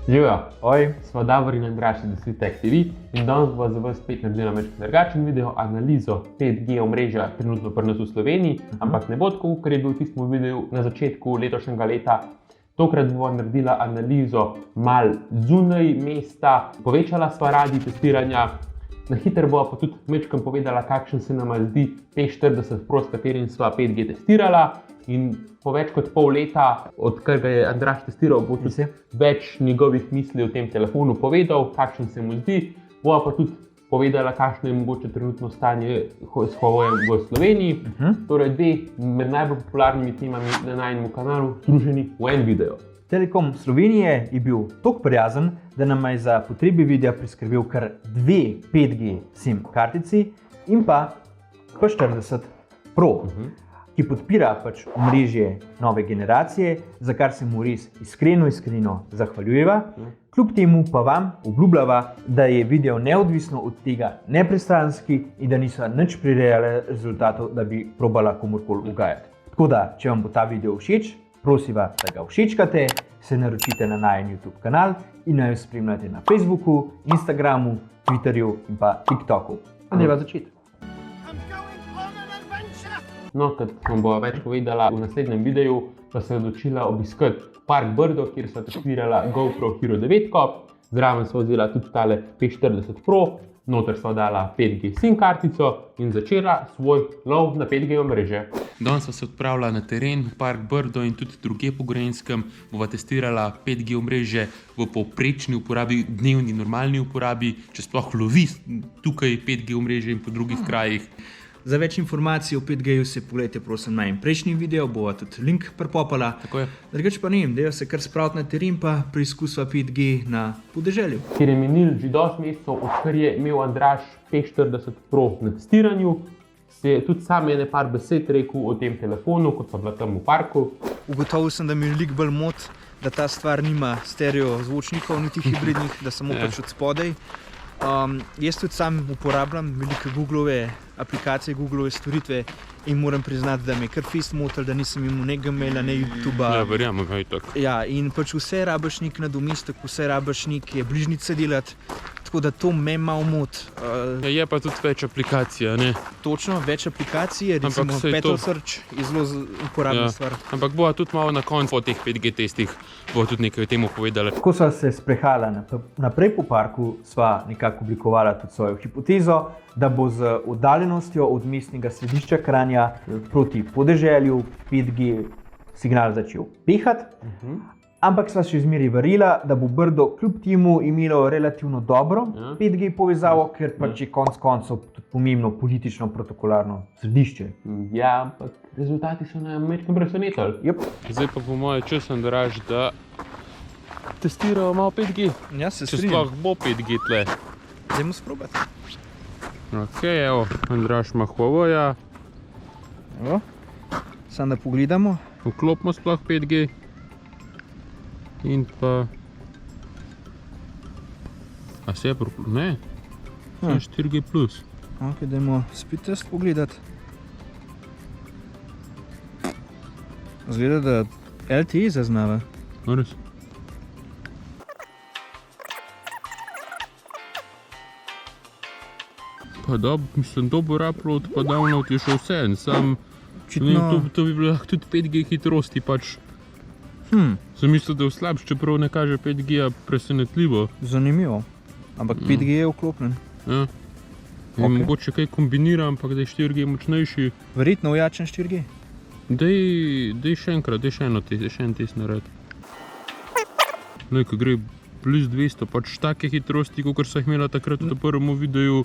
Živijo, Oj, smo Davor in Andraž iz Tech TV in danes bo za vas spet naredila nekaj drugačen video, analizo 5G omrežja trenutno pri nas v Sloveniji, ampak ne bo tako, ker je bil v tistem videu na začetku letošnjega leta. Tokrat bomo naredila analizo mal zunaj mesta, povečala sva radi testiranja, na hitro bo pa tudi mečkam povedala, kakšen se nama zdi P40 Pro, s katerim sva 5G testirala. In po več kot pol leta, odkar ga je Andraž testiral, bo tudi več njegovih misli o tem telefonu povedal, kakšen se mu zdi. Bova pa tudi povedala, kakšno je mogoče trenutno stanje s Huaweijem v Sloveniji. Torej, dve med najbolj popularnimi temami na najnem kanalu združeni v en video. Telekom Slovenije je bil toliko prijazen, da nam je za potrebe videa priskrbel kar dve 5G SIM kartici in pa P40 Pro, ki podpira pač omrežje nove generacije, za kar se mu res iskreno zahvaljujeva. Kljub temu pa vam obljubljava, da je video neodvisno od tega nepristranski in da niso nič prirejale rezultatov, da bi probala komurkoli ugajati. Tako da, če vam bo ta video všeč, prosiva, da ga všečkate, se naročite na najen YouTube kanal in naj jo spremljate na Facebooku, Instagramu, Twitterju in pa TikToku. Greva začeti. No, kot vam bo več povedala v naslednjem videu, pa se je odločila obiskati Park Brdo, kjer so testirala GoPro Hero 9, zraven so vzela tudi tale P40 Pro, noter so dala 5G SIM kartico in začela svoj lov na 5G omrežje. Danes sva se odpravila na teren v Park Brdo in tudi drugje po Gorenjskem. Bova testirala 5G omrežje v povprečni uporabi, dnevni normalni uporabi, če sploh lovi tukaj 5G omrežje in po drugih krajih. Za več informacij o 5G-ju se pogledajte prosim na prejšnji video, bova tudi link pripopala. Tako je. Drugače pa ne vem, dajva se kar spraviti na teren pa preizkusva 5G na podeželju. Ker je minil že dosti mesecev, odkar je imel Andraž P40 Pro na testiranju, se je tudi sam ene par besed rekel o tem telefonu, kot so bila tam v parku. Ugotovil sem, da mi veliko bolj moti, da ta stvar nima stereo zvočnikov, niti hibridnih, da samo pač od spodaj. Jaz tudi sam uporabljam velike Googlove aplikacije, Googlove storitve in moram priznati, da me je kar fest motil, da nisem imel ne Gmaila, ne YouTubea. Ja, verjamem, kaj tako. Ja, in pač vse rabiš nek nadomestek, vse rabiš neke bližnjice delati, tako da to me malo moti. Je pa tudi več aplikacij, ne? Točno, več aplikacij, recimo Petal Search je zelo uporabna stvar. Ampak bova tudi malo na koncu po teh 5G testih, bova tudi nekaj o tem povedala. Ko sva se sprehajala naprej po parku, sva nekako oblikovala tudi svojo hipotezo, da bo z oddaljenostjo od mestnega središča Kranja proti podeželju 5G signal začel pehati. Ampak sva še zmeraj verjela, da bo Brdo kljub temu imelo relativno dobro 5G povezavo, ker pač je konec koncev tudi pomembno politično protokolarno središče. Ja, ampak rezultati so nam mečkam presenetili. Zdaj pa po moje čas, Andraž, da testiramo malo 5G. Ja, se Če strinjam. sploh bo 5G tle. Dajmo sprobati. Ok, evo, Andraž ima Huaweija. Evo, samo da pogledamo. Vklopimo sploh 5G. In pa... A se je ne? 4G+. Ok, dajmo speed test pogledati. Zgleda, da LTE zaznava. Res? Pa da, mislim, dober upload pa download je šel vse, sam... To bi bilo tudi 5G hitrosti pač. Sem mislil, da je slabš, čeprav ne kaže 5G-a presenetljivo. Zanimivo. Ampak 5G je vklopljen. Ja. Mogoče kaj kombinira, ampak da je 4G močnejši. Verjetno ojačen 4G. Daj še enkrat, daj še en test naredi. No, ko gre plus 200, pač take hitrosti, kakor so jih imela takrat v prvem videu.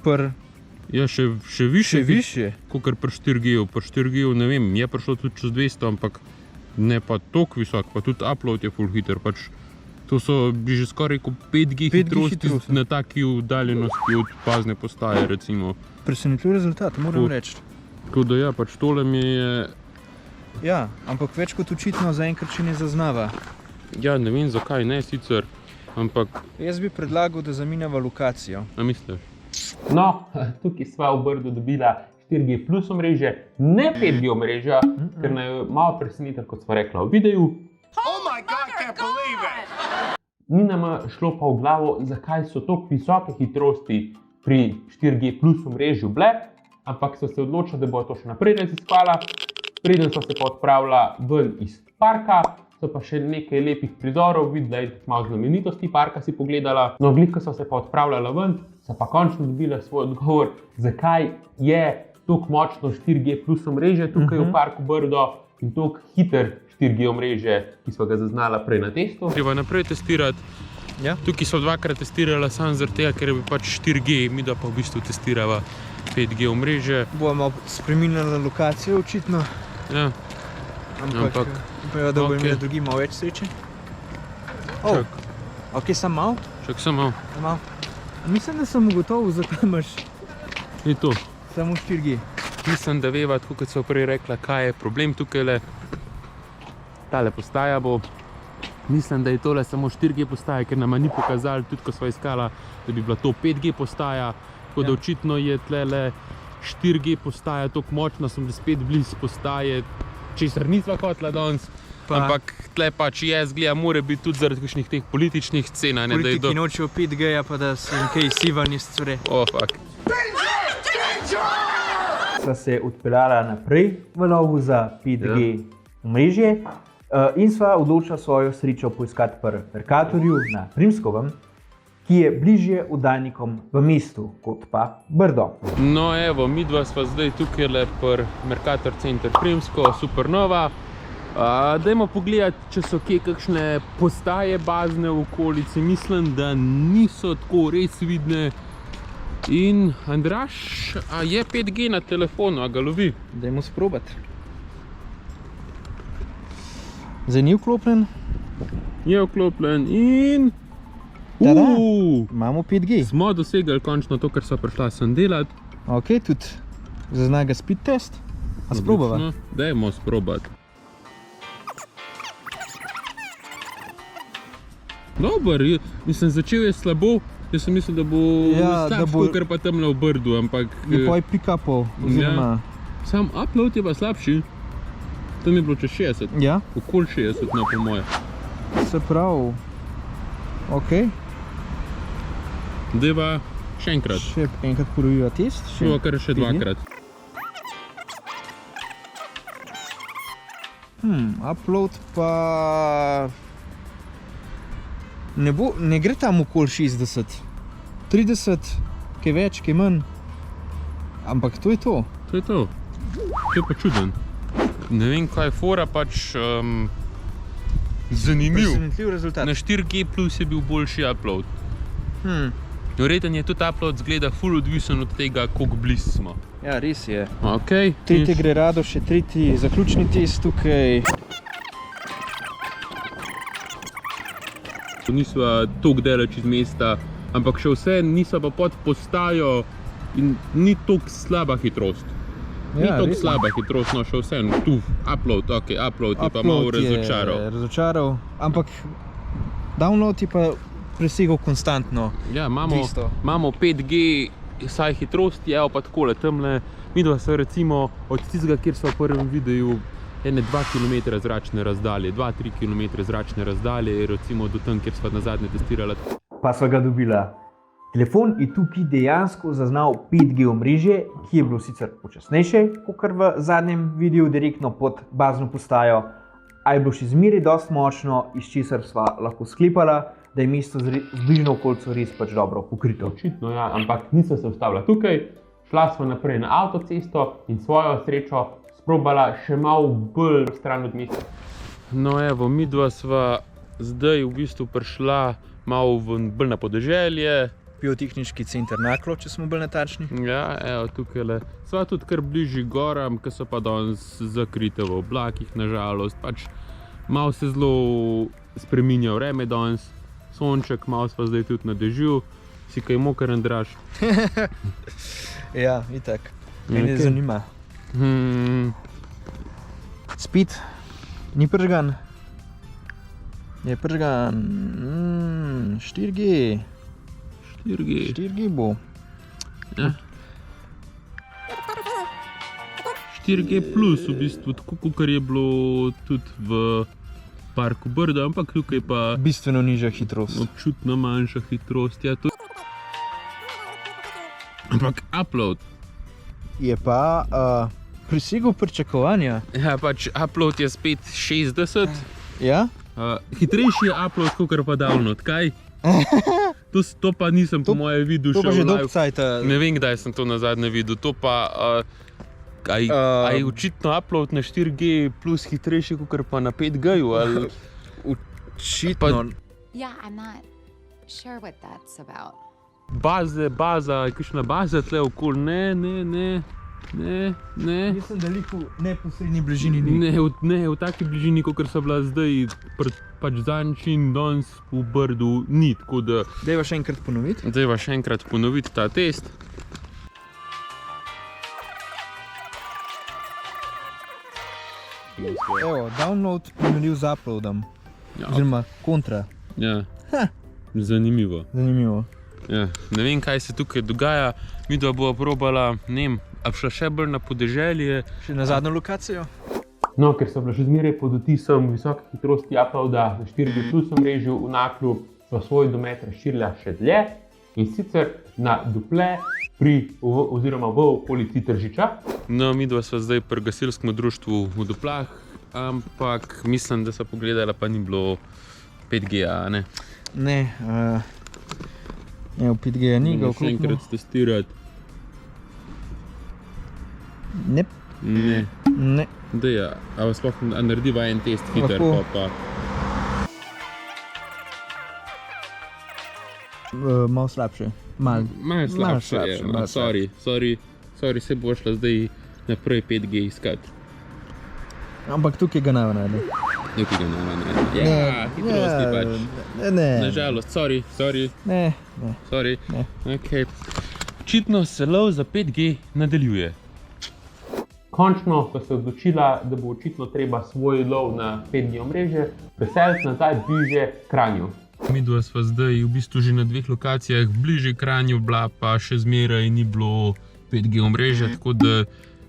Ja, še više. Kakor pri 4G-u. Pri 4G-u, ne vem, je prišlo tudi čez 200, ampak ne pa toliko visok, pa tudi upload je full hiter. Pač to so bi že skoraj kot 5G hitrosti na taki oddaljenosti od bazne postaje, recimo. Presenetljiv rezultat, moram reči. Tako da ja, pač tole mi je... Ja, ampak več kot očitno zaenkrat še ne zaznava. Ja, ne vem zakaj, ne sicer, ampak... Jaz bi predlagal, da zamenjava lokacijo. A misliš? No, tukaj sva v Brdu dobila 4G plus omrežje, ne 5G omrežja, ker naj malo presenetila, kot sva rekla v videu. Ni nam šlo pa v glavo, zakaj so tako visoke hitrosti pri 4G plus omrežju bile, ampak so se odločili, da bodo to še naprej raziskvala. Preden so se pa odpravila ven iz parka, so pa še nekaj lepih prizorov videla in malo znamenitosti parka si pogledala. No, glih, ko so se pa odpravljala ven, so pa končno dobila svoj odgovor, zakaj je tako močno 4G plus omrežje tukaj v parku Brdo in tako hiter 4G omrežje, ki so ga zaznala prej na testu. Treba naprej testirati. Ja. Tukaj so dvakrat testirala samo zaradi tega, ker je bil pač 4G, mi da pa v bistvu testirava 5G omrežje. Bomo spreminjali lokacijo očitno, Ja, ampak upajo, da bodo imeli drugi malo več sreče. čak, Ok, samo malo. čak samo malo. Malo. Mislim, da sem ugotovil, zakaj imaš Ni to. samo 4G. Mislim, da veva, tako kot so prej rekla, kaj je problem tukaj. Tale postaja bo. Mislim, da je tole samo 4G postaja, ker nama ni pokazali, tudi ko sva iskala, da bi bila to 5G postaja. Tako da očitno je tlele 4G postaja tako močna, sem da spet blizu postaje, česar nisva hotela danes. Ampak tle pač je, zgleda, mora biti tudi zaradi kakšnih teh političnih scen. Politiki nočejo 5G-ja, pa da se jim kaj sivani stvari. Oh, fuck. Sva se odpeljala naprej v lovu za 5G omrežje in sva odločila svojo srečo poiskati pri Mercatorju na Primskovem, ki je bližje oddajnikom v mestu kot pa Brdo. No evo, midva sva zdaj tukaj pri Mercator Center Primsko, Supernova. Dajmo pogledati, če so kje kakšne postaje bazne v okolici. Mislim, da niso tako res vidne. In Andraž, a je 5G na telefonu, a ga lovi? Dajmo sprobati. Zdaj ni vklopljen. Je vklopljen in... Tada, imamo 5G. Smo dosegli končno to, kar sva prišla sem delati. Ok, tudi zazna ga speed test. A sprobava? Odlično. Dajmo sprobati. Dober, mislim, začel je slabo. Jaz sem mislil, da bo slabško, ker pa tamle v Brdu, ampak... Je poj pick-upov, oziroma... Sam upload je pa slabši. Tam je bilo čez 60. Ja, Okoli 60, no, po moje. se pravi. Ok, Deva še enkrat. še enkrat ponoviva test. Šlo kar še dvakrat. Upload pa... Ne gre tam okoli 60. 30, kaj več, kaj manj. Ampak to je to. To je to. To je pa čuden. Ne vem, kaj je fora, pač zanimiv. Presenetljiv rezultat. Na 4G plus je bil boljši upload. Verjetno je tudi upload zgleda ful odvisen od tega, koliko blizu smo. Ja, res je. Ok. Tretji gre rado, še tretji zaključni test tukaj. Nisva toliko daleč iz mesta, ampak še vse nisva pa pod postajo in ni toliko slaba hitrost. Ni toliko slaba hitrost, no še vse. Tu, upload, ok, upload je pa malo razočaral. Razočaral, ampak download je pa presegal konstantno. Ja, 200. imamo 5G, saj hitrost, evo pa takole, tamle, midva se recimo od tistega, kjer so v prvem videu, ene 2 km zračne razdalje, 2-3 km zračne razdalje, recimo do tam, kjer sva nazadnje testirala. Pa sva ga dobila. Telefon je tukaj dejansko zaznal 5G omrežje, ki je bilo sicer počasnejše, kot v zadnjem videu direktno pod bazno postajo, a je bilo še zmeraj dosti močno, iz česar sva lahko sklepala, da je mesto z bližnjo okolico res pač dobro pokrito. Očitno ja, ampak nisem se ustavila tukaj, šla sva naprej na avtocesto in svojo srečo sprobala še malo bolj stran od mesta. No evo, midva sva zdaj v bistvu prišla malo bolj na podeželje. Biotehniški center Naklo, če smo bolj natančni. Ja, evo, tukajle. Sva tudi kar bližji goram, ki so pa danes zakrite v oblakih, nažalost. Pač malo se zelo spreminja vreme danes, sonček, malo sva zdaj tudi na dežju. Si kaj moker, Andraž? Ja, itak. Mene zanima. Speed ni pržgan. Je pržgan. 4G. 4G bo. Ja. 4G plus v bistvu, tako kot je bilo tudi v parku Brdo, ampak tukaj pa Bistveno nižja hitrost. občutno manjša hitrost. Ja, ampak upload. Je pa presegel pričakovanja. Ja, pač upload je spet 60. Ja? Hitrejši je upload, kot pa download, kaj? To pa nisem po moje videl To še pa že v dolg live. cajt. Ne vem, kdaj sem to nazadnje videl. To pa a je očitno upload na 4G plus hitrejši, kot pa na 5G-ju. Očitno. Yeah, I'm not sure what that's about. Baza, kakšna baza tle okoli, ne. Mislim, da liko v neposrednji bližini ni. Ne, v taki bližini, kot so bila zdaj, pač zadnjič in danes v Brdu ni, tako da Dajva še enkrat ponoviti. zdaj še enkrat ponoviti ta test. Evo, download primerljiv z uploadom. Ja, Oziroma kontra. ja. Zanimivo. Zanimivo. Ja. Ne vem, kaj se tukaj dogaja, midva bova probala, ne vem, a šla še bolj na podeželje. Še na zadnjo lokacijo. No, ker so bila še zmeraj pod vtisom visoke hitrosti uploada na 4G plus omrežju v Naklu, so svoj domet razširila še dlje in sicer na duple oziroma v okolici Tržiča. No, midva sva zdaj pri gasilskem društvu v Duplah, ampak mislim, da sva pogledala, pa ni bilo 5G-a, ne? Ne, v 5G ni ga Še enkrat testirati. Ne, Ne. ne. Daj, a sploh narediva en test hiter, Lahko. pa. Malo slabše. Malo. Malo slabše je, no, malo sorry, se bo šla zdaj naprej 5G iskati. Ampak tukaj ga ne najde. Nekaj ga ne. Ja, hitrosti pač. Ne. Nažalost, sorry. Ne. Okay. Očitno se lov za 5G nadaljuje. Končno so se odločila, da bo očitno treba svoj lov na 5G omrežje preseliti nazaj bliže Kranju. Midva sva zdaj v bistvu že na dveh lokacijah, bliže Kranju bila, pa še zmeraj ni bilo 5G omrežja, tako da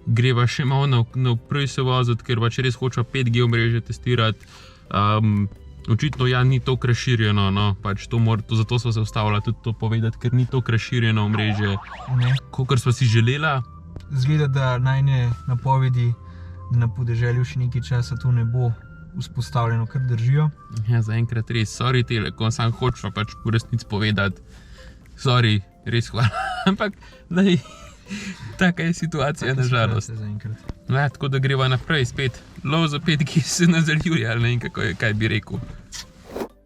greva še malo naprej se voziti, ker pač res hočeva 5G omrežje testirati. Očitno ja, ni toliko razširjeno, no, pač zato sva se ustavila tudi to povedati, ker ni toliko razširjeno omrežje, Ne. kakor sva si želela. Zgleda, da najne napovedi, da na podeželju še nekaj časa to ne bo vzpostavljeno, kar držijo. Ja, zaenkrat res, sorry Telekom, sam hočeva pač v resnici povedati. Sorry, res hvala, ampak daj, taka je situacija, nažalost. Ja, tako da greva naprej spet. Lov za 5G se nadaljuje, ali ne vem, kaj bi rekel.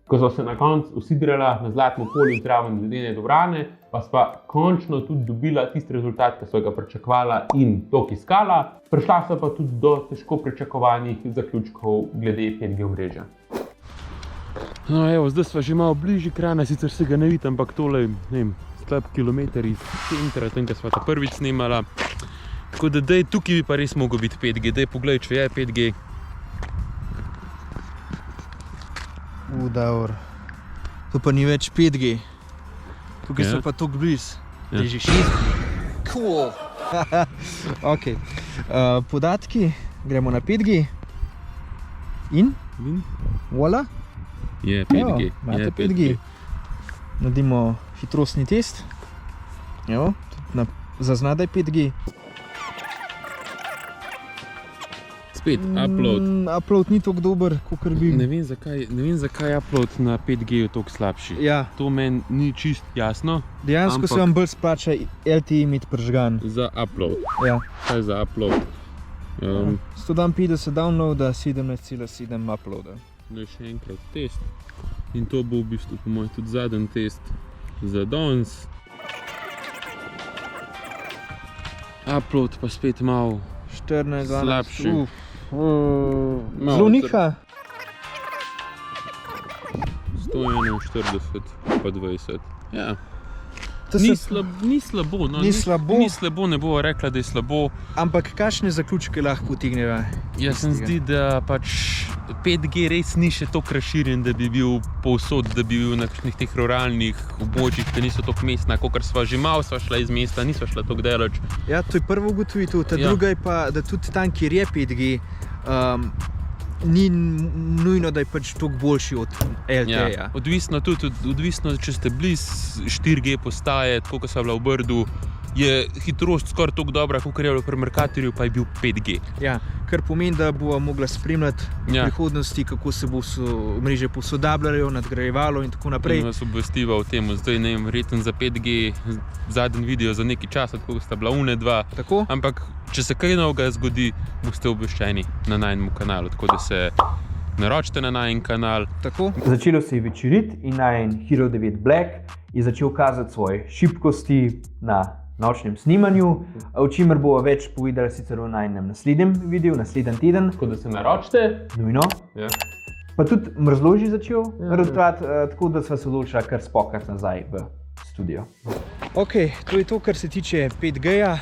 Ko so se na koncu usidrala na Zlatem polju zraven ledene dvorane, pa sva končno tudi dobila tisti rezultat, ki so ga pričakovala in toliko iskala. Prišla so pa tudi do težko pričakovanih zaključkov glede 5G omrežja. No, evo, zdaj sva že malo bližje Kranja, sicer se ga ne vidi, ampak tole, ne vem, slab kilometer iz centra, tam, ko sva ta prvič snemala. Tako da daj, tukaj bi pa res mogel biti 5G, daj poglej, če je 5G. Dobro. To pa ni več 5G. Tukaj Ja. so pa toliko blizu. Ja. Je že 6G. Cool. Ok. Podatki, gremo na 5G. In? Voila. Je 5G, Evo, imate je 5G. Naredimo hitrostni test. Evo, tudi zazna, da je 5G. Spet, upload. Upload ni tako dober, kot bi. Ne vem, zakaj je upload na 5G je toliko slabši. Ja, To meni ni čist jasno. dejansko se Ampak- vam bolj splača LTE imeti pržgan. Za upload. Ja. Kaj za upload? 152 downloada, 17,7 uploada. Naj še enkrat test. In to bo v bistvu po mojem tudi zadnji test za danes. Upload pa spet malo 14, 12. Slabši. Malo Zelo niha. 141 pa 20. Ja. To Ni se- slabo, no. Ni slabo. Ni slabo, ne bova rekla, da je slabo. Ampak kakšne zaključke lahko utigneva? Jaz se mi zdi, da pač 5G res ni še toliko razširjen, da bi bil povsod, da bi bil na kakšnih teh ruralnih območjih, ki niso toliko mestna, kakor sva že malo sva šla iz mesta, nisva šla toliko daleč. Ja, to je prva ugotovitev. Ta Ja. druga je pa, da tudi tam, kjer je 5G, ni nujno, da je pač toliko boljši od LTE-ja. Odvisno tudi, če ste blizu 4G postaje, tako kot so bila v Brdu, je hitrost skoraj tako dobra, kot je bila pri Mercatorju, pa je bil 5G. Ja, kar pomeni, da bo mogla spremljati v prihodnosti, kako se bo mreže posodabljalo, nadgrajevalo in tako naprej. In vas obvestiva o tem, zdaj ne vem, verjetno za 5G zadnji video za nekaj časa, tako sta bila une dva. Tako? Ampak, če se kaj novega zgodi, boste obveščeni na najnem kanalu, tako da se naročite na najen kanal. Tako? Začelo se je večeriti in najen Hero 9 Black je začel kazati svoje šibkosti na nočnem snimanju, o čemer bo več povedala sicer v najenem naslednjem videu, naslednji teden. Tako da se naročite. Nujno. Ja. Pa tudi mrzlo že začel ratovati, tako da sva se odločila kar spokati nazaj v studio. Ok, to je to, kar se tiče 5G-ja.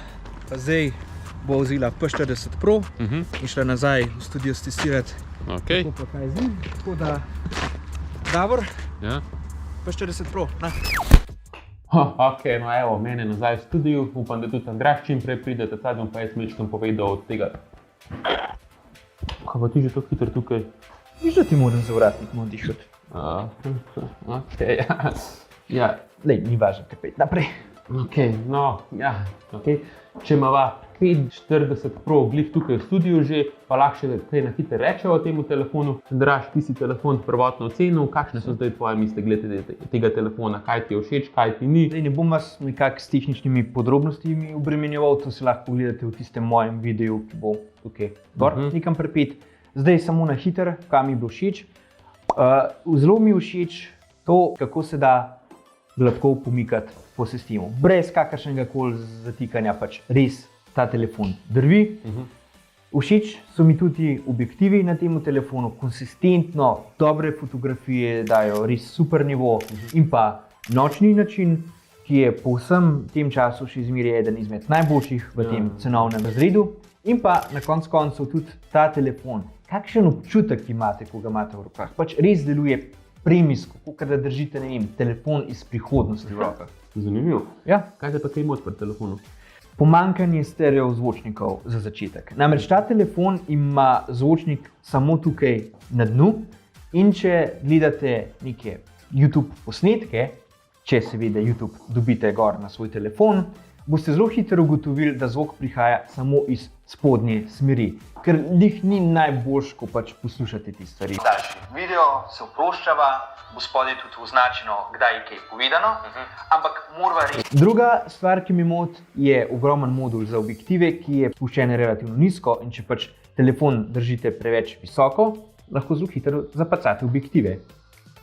Zdaj bo vzela P40 Pro in šla nazaj v studio testirati. Okay. Tako pa kaj z njim. Tako da, Davor, Ja. P40 Pro, na. Ok, no evo, mene nazaj v studiu, upam, da tudi Andraž čim prej pride, ta bom pa jaz mečkam povedal od tega. Kaj pa ti že tako hitro tukaj? Viš, da ti moram za vratnik dišati. Ok, ja. Ja, Lej, ni važno, kaj pet naprej. ok, no, ja, ok. Če imava 540 Pro glih tukaj v studiu že, pa lahko še kaj na hitro rečeva o temu telefonu. Andraž, ti si telefon prvotno ocenil, kakšne so zdaj tvoje misli glede tega telefona, kaj ti je všeč, kaj ti ni? Zdaj ne bom vas nekako s tehničnimi podrobnostmi obremenjeval, to si lahko pogledate v tistem mojem videu, ki bo tukaj gor nekam pripet. Zdaj samo na hitro, kaj mi bo všeč. Zelo mi je všeč to, kako se da gladko pomikati po sistemu. Brez kakršnega koli zatikanja, pač res ta telefon drvi. Všeč so mi tudi objektivi na tem telefonu, konsistentno, dobre fotografije dajo res super nivo in pa nočni način, ki je po vsem tem času še zmeraj eden izmed najboljših v tem cenovnem razredu. In pa na koncu koncev tudi ta telefon. Kakšen občutek imate, ko ga imate v rokah? Pač res deluje premijsko, kot da držite, ne vem, telefon iz prihodnosti v rokah. Zanimivo. Ja. Kaj te pa kaj moti pri telefonu? Pomanjkanje stereo zvočnikov za začetek. Namreč ta telefon ima zvočnik samo tukaj na dnu in če gledate neke YouTube posnetke, če seveda YouTube dobite gor na svoj telefon, boste zelo hitro ugotovili, da zvok prihaja samo iz spodnje smeri, ker lih ni najboljš, ko pač poslušate te stvari. Video se oproščava, bo spodaj tudi označeno, kdaj je kaj povedano, ampak morava res. Druga stvar, ki mi moti, je ogromen modul za objektive, ki je spuščen relativno nizko in če pač telefon držite preveč visoko, lahko zelo hitro zapacate objektive.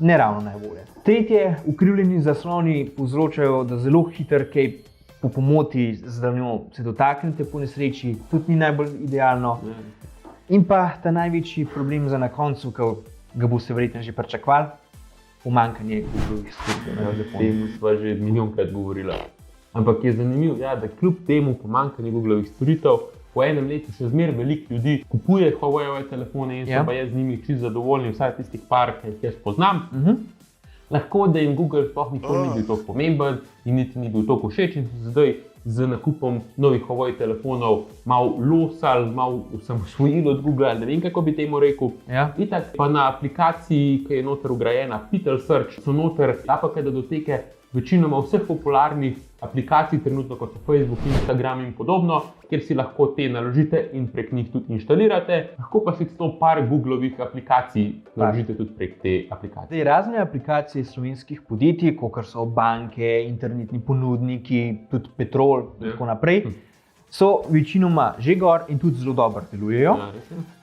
Ne ravno najbolje. Tretje, ukrivljeni zasloni povzročajo, da zelo hitro kaj po pomoti z dlanjo se dotaknete po nesreči, tudi ni najbolj idealno. In pa ta največji problem za na koncu, ki ga boste verjetno že pričakovali, pomanjkanje Googlovih storitev na telefonu. O tem sva že milijonkrat govorila. Ampak je zanimivo, ja, da kljub temu pomanjkanju Googlovih storitev, po enem letu še zmeraj veliko ljudi kupuje Huawei telefone in so pa jaz z njimi čisto zadovoljni, vsaj tistih par, ki jih jaz poznam. Lahko, da jim Google sploh nikoli ni bil tako pomemben in niti ni bil tako všeč in so zdaj z nakupom novih Huawei telefonov malo losali, malo osamosvojili od Google, ne vem, kako bi temu rekel. Ja. Itak pa na aplikaciji, ki je noter vgrajena, Pitel Search, so noter APK datoteke večinoma vseh popularnih aplikacij, trenutno kot so Facebook, Instagram in podobno, kjer si lahko te naložite in prek njih tudi inštalirate. Lahko pa si to par Googlovih aplikacij naložite tudi prek te aplikacije. Zdaj, razne aplikacije slovenskih podjetij, kot so banke, internetni ponudniki, tudi Petrol in tako naprej, so večinoma že gor in tudi zelo dobro delujejo.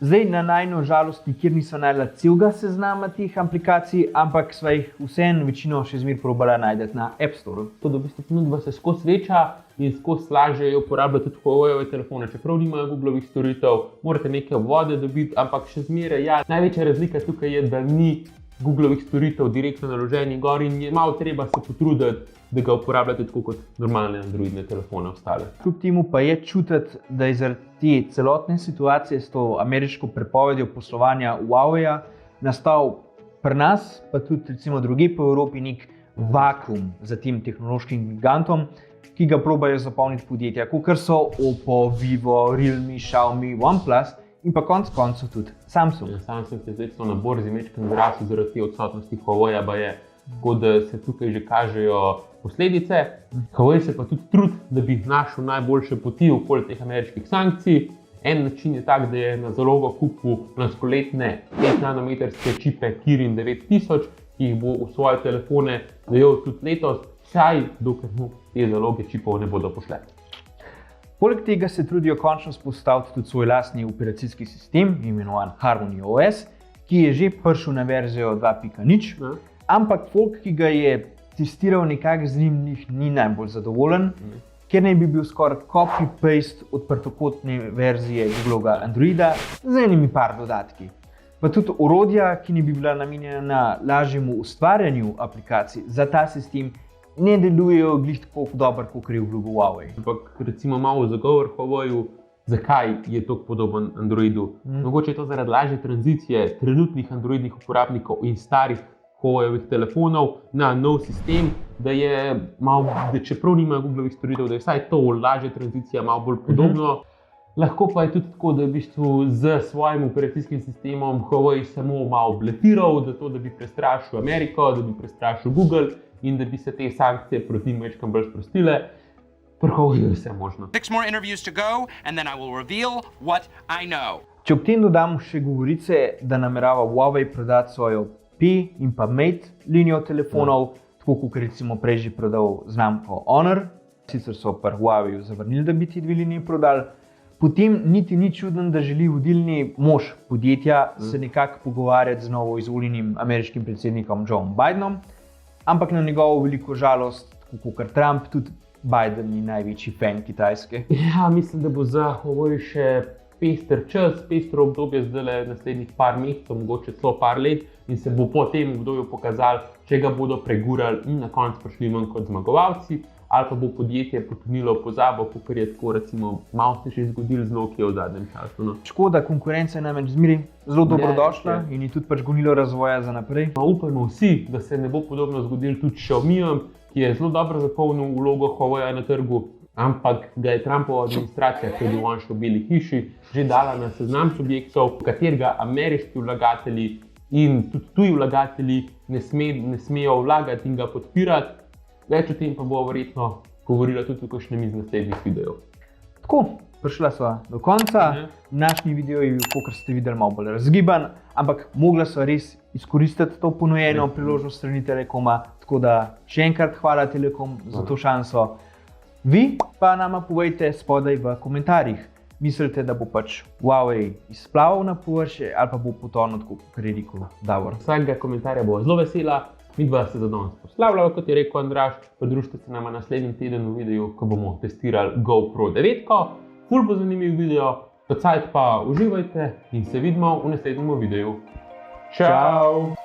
Zdaj, na najno žalost, nikjer niso našla celega seznama teh aplikacij, ampak sva jih vseeno večino še zmeraj probala najti na App Store. To, da v bistvu ponudba se skozi veča in skozi lažje uporabljati tudi Huawei telefone, čeprav nimajo Googlovih storitev, morate neke obvode dobiti, ampak še zmeraj, ja, največja razlika tukaj je, da ni Googlovih storitev direktno naloženih gor in je malo treba se potruditi, da ga uporabljate tako kot normalne Androidne telefone ostale. Kljub temu pa je čutiti, da je zaradi te celotne situacije s to ameriško prepovedjo poslovanja Huawei nastal pri nas, pa tudi recimo drugje po Evropi, nek vakuum za tem tehnološkim gigantom, ki ga probajo zapolniti podjetja, kot so Oppo, Vivo, Realme, Xiaomi, OnePlus in pa konec koncev tudi Samsung. Samsung je zdaj na borzi mečkan zrasel zaradi te odsotnosti Huawei-ja, tako da se tukaj že kažejo posledice. Huawei se pa tudi trudi, da bi našel najboljše poti okoli teh ameriških sankcij. En način je tak, da je na zalogo kupil lanskoletne 5-nanometrske čipe Kirin 9000, ki jih bo v svoje telefone dajal tudi letos, vsaj dokler mu te zaloge čipov ne bodo pošle. Poleg tega se trudijo končno vzpostaviti tudi svoj lastni operacijski sistem, imenovan Harmony OS, ki je že prišel na verzijo 2.0, ampak folk, ki ga je testiral, nekako z njim ni najbolj zadovoljen, ker naj bi bil skoraj copy-paste odprtokotne verzije Googlovega Androida z enimi par dodatki. Pa tudi orodja, ki naj bi bila namenjena lažjemu ustvarjanju aplikacij za ta sistem, ne delujejo glih tako dobro, kot je obljubil Huawei. Ampak recimo malo zagovor Huawei-ju, zakaj je tako podoben Androidu. Mogoče je to zaradi lažje tranzicije trenutnih Androidnih uporabnikov in starih Huawei-jevih telefonov na nov sistem, da je malo, da čeprav nimajo Googlovih storitev, da je vsaj to lažja tranzicija malo bolj podobno. Lahko pa je tudi tako, da je v bistvu z svojim operacijskim sistemom Huawei samo malo blefiral, zato da bi prestrašil Ameriko, da bi prestrašil Google in da bi se te sankcije proti njim večkrat bolj sprostile. Pri Huawei je vse možno. 6 more interviews to go, and then I will reveal what I know. Če ob tem dodamo še govorice, da namerava Huawei prodati svojo P in pa Mate linijo telefonov, tako kot recimo prej že prodal znamko Honor, sicer so pri Huawei zavrnili, da bi ti dve liniji prodali, potem niti ni čuden, da želi vodilni mož podjetja se nekako pogovarjati z novo izvoljenim ameriškim predsednikom Joeom Bidenom, ampak na njegovo veliko žalost, tako kot Trump, tudi Biden ni največji fan Kitajske. Ja, mislim, da bo za Huawei še pester čas, pestro obdobje zdaj naslednjih par mesecev, mogoče celo par let, in se bo po tem obdobju pokazalo, če ga bodo pregurali in na koncu prišli ven kot zmagovalci, ali pa bo podjetje potonilo v pozabo, kot je tako recimo malo se že zgodilo z Nokia v zadnjem času. No. Škoda, konkurenca je namreč zmeraj zelo dobrodošla in je tudi pač gonilo razvoja za naprej. Upajmo vsi, da se ne bo podobno zgodilo tudi s Xiaomijem, ki je zelo dobro zapolnil vlogo Huawei na trgu, ampak ga je Trumpova administracija, ki je bil on še v Beli hiši, že dala na seznam subjektov, v katerega ameriški vlagatelji in tudi tuji vlagatelji ne smejo vlagati in ga podpirati. Več o tem pa bo verjetno govorila tudi v kakšnem iz naslednjih videov. Tako, prišla sva do konca. Današnji video je bil, kot ste videli, malo bolj razgiban, ampak mogla sva res izkoristiti to ponujeno priložnost strani Telekoma, tako da še enkrat hvala Telekom za to šanso. Vi pa nama povejte spodaj v komentarjih. Mislite, da bo pač Huawei izplaval na površje ali pa bo potonil, kot je rekel Davor? Vsakega komentarja bo zelo vesela. Midva se za danes poslavljava, kot je rekel Andraž. Pridružite se nama naslednji teden v videu, ko bomo testirali GoPro 9. Ful bo zanimiv video. Do cajt pa uživajte in se vidimo v naslednjem videu. Čau!